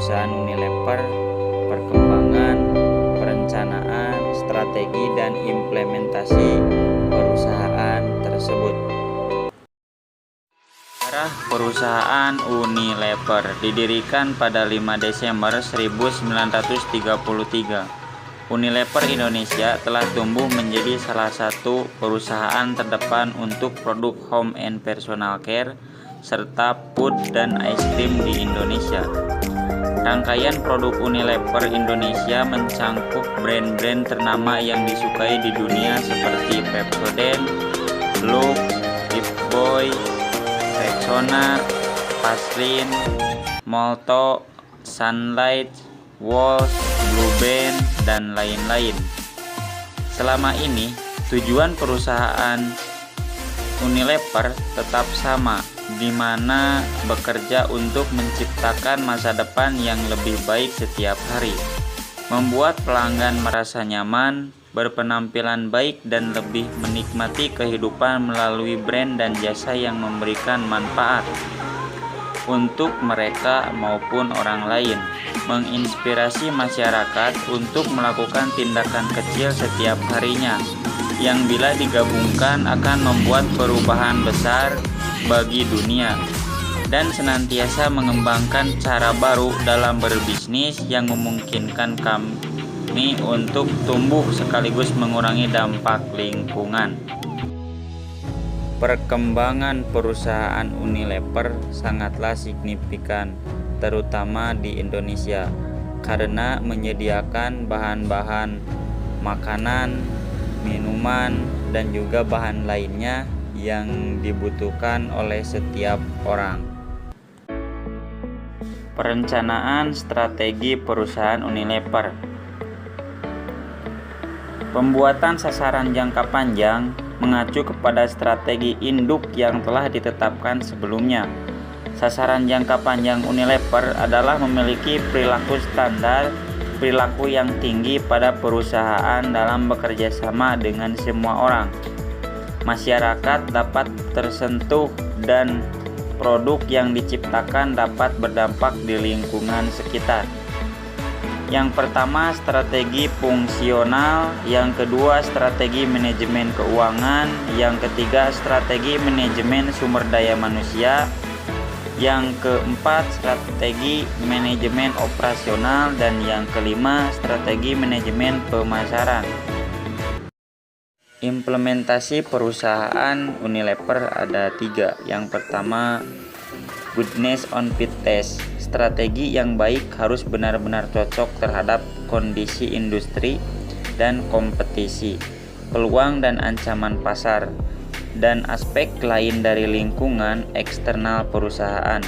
perusahaan Unilever, perkembangan, perencanaan, strategi, dan implementasi perusahaan tersebut. Sejarah perusahaan Unilever didirikan pada 5 Desember 1933. Unilever Indonesia telah tumbuh menjadi salah satu perusahaan terdepan untuk produk home and personal care serta food dan ice cream di Indonesia. Rangkaian produk Unilever Indonesia mencangkup brand-brand ternama yang disukai di dunia seperti Pepsodent, Lux, Lifebuoy, Rexona, Vaseline, Molto, Sunlight, Wall's, Blue Band, dan lain-lain. Selama ini, tujuan perusahaan Unilever tetap sama, di mana bekerja untuk menciptakan masa depan yang lebih baik setiap hari, membuat pelanggan merasa nyaman, berpenampilan baik, dan lebih menikmati kehidupan melalui brand dan jasa yang memberikan manfaat untuk mereka maupun orang lain, menginspirasi masyarakat untuk melakukan tindakan kecil setiap harinya yang bila digabungkan akan membuat perubahan besar bagi dunia, dan senantiasa mengembangkan cara baru dalam berbisnis yang memungkinkan kami untuk tumbuh sekaligus mengurangi dampak lingkungan. Perkembangan perusahaan Unilever sangatlah signifikan, terutama di Indonesia, karena menyediakan bahan-bahan makanan, minuman, dan juga bahan lainnya yang dibutuhkan oleh setiap orang. Perencanaan strategi perusahaan Unilever. Pembuatan sasaran jangka panjang mengacu kepada strategi induk yang telah ditetapkan sebelumnya. Sasaran jangka panjang Unilever adalah memiliki perilaku standar, perilaku yang tinggi pada perusahaan dalam bekerja sama dengan semua orang. Masyarakat dapat tersentuh dan produk yang diciptakan dapat berdampak di lingkungan sekitar. Yang pertama, strategi fungsional. Yang kedua, strategi manajemen keuangan. Yang ketiga, strategi manajemen sumber daya manusia. Yang keempat, strategi manajemen operasional. Dan yang kelima, strategi manajemen pemasaran. Implementasi perusahaan Unilever ada 3. Yang pertama, goodness on fit test. Strategi yang baik harus benar-benar cocok terhadap kondisi industri dan kompetisi, peluang dan ancaman pasar, dan aspek lain dari lingkungan eksternal perusahaan.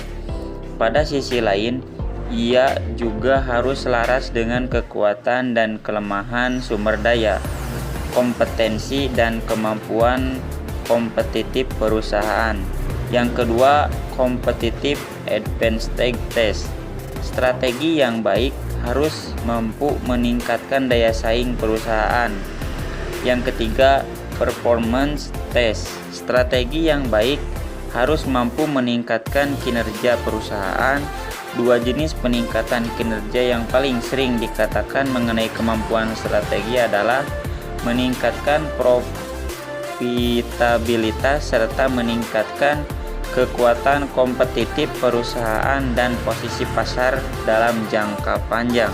Pada sisi lain, ia juga harus selaras dengan kekuatan dan kelemahan sumber daya, kompetensi dan kemampuan kompetitif perusahaan. Yang kedua, competitive advantage test. Strategi yang baik harus mampu meningkatkan daya saing perusahaan. Yang ketiga, performance test. Strategi yang baik harus mampu meningkatkan kinerja perusahaan. 2 jenis peningkatan kinerja yang paling sering dikatakan mengenai kemampuan strategi adalah meningkatkan profitabilitas serta meningkatkan kekuatan kompetitif perusahaan dan posisi pasar dalam jangka panjang.